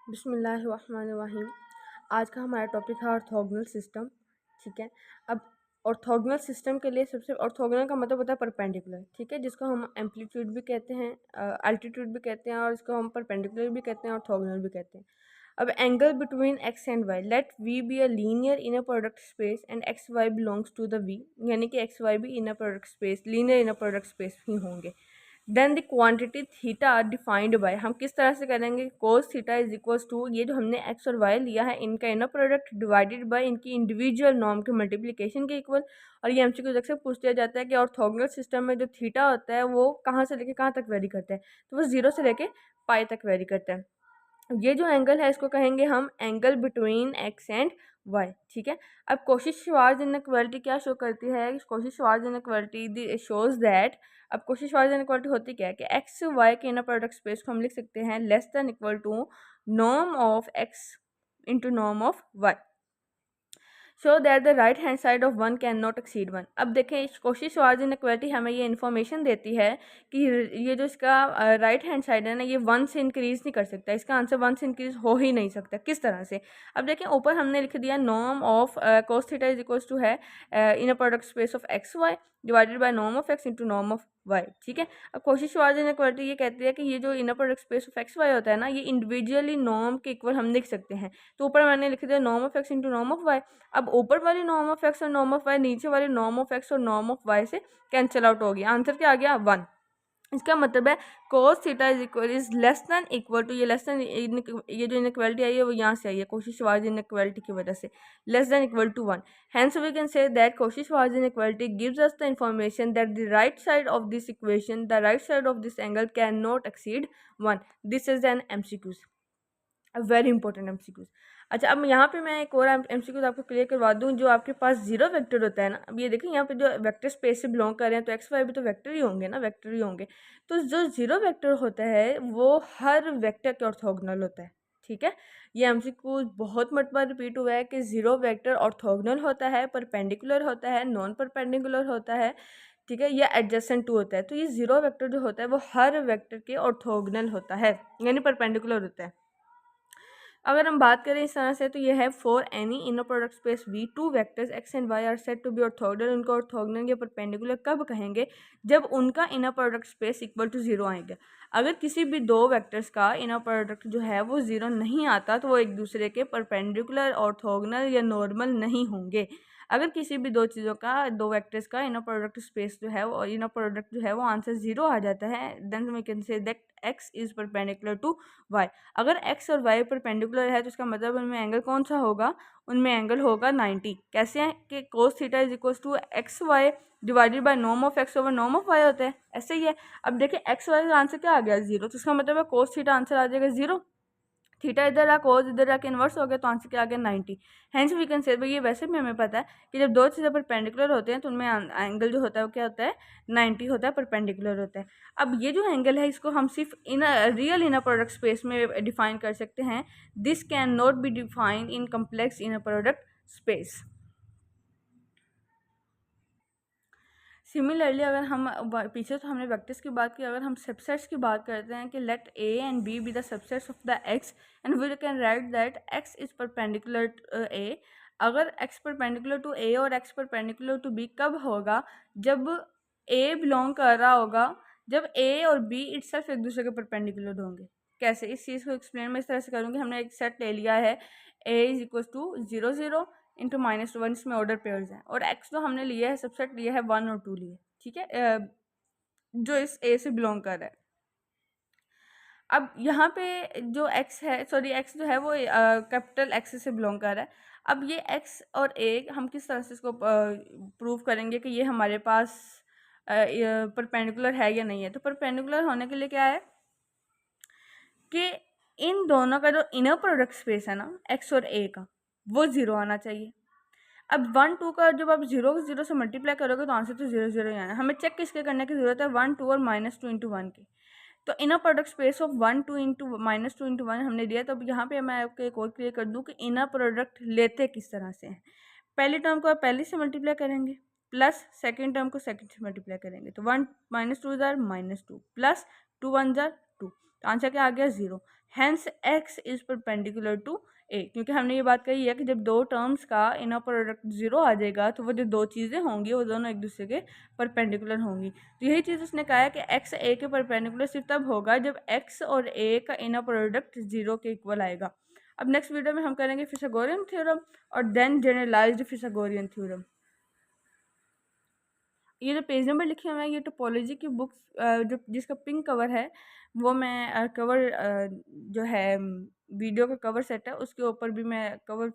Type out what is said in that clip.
बिस्मिल्लाहिर्रहमानिर्रहीम। आज का हमारा टॉपिक है ऑर्थोगोनल सिस्टम। ठीक है। अब ऑर्थोगोनल सिस्टम के लिए सबसे ऑर्थोगोनल का मतलब होता है परपेंडिकुलर, ठीक है, जिसको हम एम्पलीट्यूड भी कहते हैं, अल्टीट्यूड भी कहते हैं, और इसको हम परपेंडिकुलर भी कहते हैं, ऑर्थोगोनल भी कहते हैं। अब angle between x and y, let V be a linear inner product space and x y belongs to the V, यानी कि एक्स वाई भी inner product space, linear inner product space ही होंगे। Then the quantity theta defined by, हम किस तरह से करेंगे, cos theta is equals to, ये जो हमने एक्स और वाई लिया है इनका इनर प्रोडक्ट डिवाइडेड बाय इनकी इंडिविजुअल नॉर्म के मल्टीप्लिकेशन के इक्वल। और ये एमसीक्यू अक्सर पूछ लिया जाता है कि ऑर्थोगोनल सिस्टम में जो थीटा होता है वो कहाँ से लेके कहाँ तक वेरी करता है, तो वो 0 से लेके पाई तक वेरी करता है। ये जो एंगल है इसको कहेंगे हम angle between x and Y. ठीक है। अब कोशिश-श्वार्ज़ इनइक्वालिटी क्या शो करती है, कोशिश-श्वार्ज़ इनइक्वालिटी शोज दैट, अब कोशिश-श्वार्ज़ इनइक्वालिटी होती क्या है कि एक्स वाई के इनर प्रोडक्ट स्पेस को हम लिख सकते हैं less than equal to norm of x into norm of Y, so that the right hand side of one can not exceed one. अब देखें, इस कोशिश-श्वार्ज़ इनइक्वालिटी हमें ये इन्फॉर्मेशन देती है कि ये जो इसका राइट हैंड साइड है ना, ये 1 से इंक्रीज़ नहीं कर सकता, इसका आंसर 1 से इंक्रीज़ हो ही नहीं सकता। किस तरह से, अब देखें ऊपर हमने लिख दिया norm of cos theta is equals to है inner product space of x Y divided by norm of x into norm of y. ठीक है। अब कोशिश-श्वार्ज़ इनइक्वालिटी ये कहती है कि ये जो inner product space of x Y होता है ना, ये इंडिविजुअली नॉर्म के इक्वल हम लिख सकते हैं। तो ऊपर मैंने लिख दिया norm of x into norm of Y. अब ऊपर वाली नॉर्म ऑफ एक्स और नॉर्म ऑफ वाई नीचे वाली नॉर्म ऑफ एक्स और नॉर्म ऑफ वाई से कैंसिल आउट हो गया। आंसर क्या आ गया, 1। इसका मतलब है cos theta is less than equal to, ये लेस देन, ये जो इनइक्वालिटी आई है वो यहाँ से आई है कोशिश-श्वार्ज़ इनइक्वालिटी की वजह से, less than equal to 1। Hence we can say that Cauchy Schwarz inequality gives us the information that the right side of this equation, the right side of this angle can not exceed 1। This is an MCQs, very important MCQs. अच्छा, अब यहाँ पे मैं एक और MCQs आपको clear करवा दूँ। जो आपके पास जीरो वेक्टर होता है ना, अब ये देखिए यहाँ पे जो वेक्टर स्पेस से बिलोंग कर रहे हैं तो एक्स वाई भी तो वेक्टर ही होंगे ना, वेक्टर ही होंगे। तो जो जीरो वेक्टर होता है वो हर वेक्टर के ऑर्थोगोनल होता है। ठीक है। ये एमसीक्यू बहुत मरतबा रिपीट हुआ है कि जीरो वेक्टर ऑर्थोगोनल होता है, परपेंडिकुलर होता है, नॉन परपेंडिकुलर होता है, ठीक है, या एडजेसेंट टू होता है। तो ये जीरो वेक्टर जो होता है वो हर वेक्टर के ऑर्थोगोनल होता है, यानी परपेंडिकुलर होता है। अगर हम बात करें इस तरह से तो ये है for any inner product space we two vectors X and Y are set to be orthogonal. उनको ऑर्थोगोनल या परपेंडिकुलर कब कहेंगे, जब उनका inner product space equal to 0 आएगा। अगर किसी भी दो वेक्टर्स का इनर प्रोडक्ट जो है वो 0 नहीं आता तो वो एक दूसरे के परपेंडिकुलर, ऑर्थोगोनल या नॉर्मल नहीं होंगे। अगर किसी भी दो चीज़ों का, दो वेक्टर्स का इनर प्रोडक्ट स्पेस जो है वो, इनर प्रोडक्ट जो है वो आंसर 0 आ जाता है, then we can say that X is perpendicular to Y. अगर एक्स और वाई परपेंडिकुलर है तो इसका मतलब उनमें एंगल कौन सा होगा, उनमें एंगल होगा 90। कैसे है कि cos theta is equal to X Y divided by norm of X over norm of Y होता है, ऐसे ही है। अब देखिए एक्स वाई का आंसर क्या आ गया, 0, तो इसका मतलब है कोस थीटा आंसर आ जाएगा 0। थीटा इधर आ, कोस इधर आके इन्वर्स हो गया तो आंसर क्या आ गया 90। हेंस वी कैन से, भाई ये वैसे भी हमें पता है कि जब दो चीज़ें परपेंडिकुलर होते हैं तो उनमें एंगल जो होता है वो क्या होता है, 90 होता है, परपेंडिकुलर होता है। अब ये जो एंगल है इसको हम सिर्फ in real inner product space में डिफाइन कर सकते हैं। This can not be defined in complex inner product space. Similarly अगर हम पीछे तो हमने वेक्टर्स की बात की, अगर हम सबसेट्स की बात करते हैं कि let A and B be the subsets of the X and we can write that X is perpendicular A. अगर एक्स परपेंडिकुलर टू ए और एक्स परपेंडिकुलर टू बी कब होगा, जब ए बिलोंग कर रहा होगा, जब ए और बी इटसेल्फ एक दूसरे के परपेंडिकुलर होंगे। कैसे, इस चीज़ को एक्सप्लेन मैं इस तरह से करूँगी। हमने एक सेट ले लिया है ए इज इक्वल टू 0 0 इंटू -1, इसमें ऑर्डर पेयर्स हैं, और एक्स जो हमने लिया है सबसेट लिया है 1 और 2 लिए, ठीक है, जो इस ए से बिलोंग कर रहा है। अब यहाँ पे जो एक्स है, सॉरी एक्स जो है वो कैपिटल एक्स से बिलोंग कर रहा है। अब ये एक्स और ए हम किस तरह से इसको प्रूव करेंगे कि ये हमारे पास परपेंडिकुलर है या नहीं है। तो परपेंडिकुलर होने के लिए क्या है कि इन दोनों का जो इनर प्रोडक्ट स्पेस है ना एक्स और ए का, वो 0 आना चाहिए। अब 1 2 का जब आप 0 को 0 से मल्टीप्लाई करोगे तो आंसर तो 0 0 ही आना है। हमें चेक किसके करने की ज़रूरत है, 1 2 और -2 इंटू 1 की। तो inner product space of 1 2 into -2 into 1 हमने दिया। तो अब यहाँ पे मैं आपको एक और क्लियर कर दूँ कि इनर प्रोडक्ट लेते किस तरह से हैं। पहली टर्म को आप पहले से मल्टीप्लाई करेंगे, प्लस सेकेंड टर्म को सेकेंड से मल्टीप्लाई करेंगे, तो 1 -2 जार -2 प्लस 2 1 जार 2। तो आंसर क्या आ गया 0। Hence x is perpendicular to a, क्योंकि हमने ये बात कही है कि जब दो टर्म्स का इनर प्रोडक्ट 0 आ जाएगा तो वो जो दो चीज़ें होंगी वो दोनों एक दूसरे के परपेंडिकुलर होंगी। तो यही चीज़ उसने कहा है कि x a के परपेंडिकुलर सिर्फ तब होगा जब x और a का इनर प्रोडक्ट 0 के इक्वल आएगा। अब नेक्स्ट वीडियो में हम करेंगे फिथागोरियन थ्योरम और देन जनरलाइज्ड फिथागोरियन थ्योरम। ये जो पेज नंबर लिखे हुए हैं ये टोपोलॉजी की बुक्स जो जिसका पिंक कवर है वो मैं कवर जो है वीडियो का कवर सेट है उसके ऊपर भी मैं कवर